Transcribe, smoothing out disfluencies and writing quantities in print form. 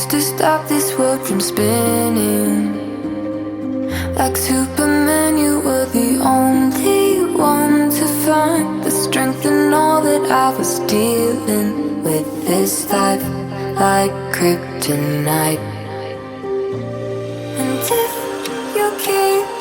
to stop this world from spinning. Like Superman, you were the only one to find the strength in all that I was dealing with this life, like kryptonite. And if you keep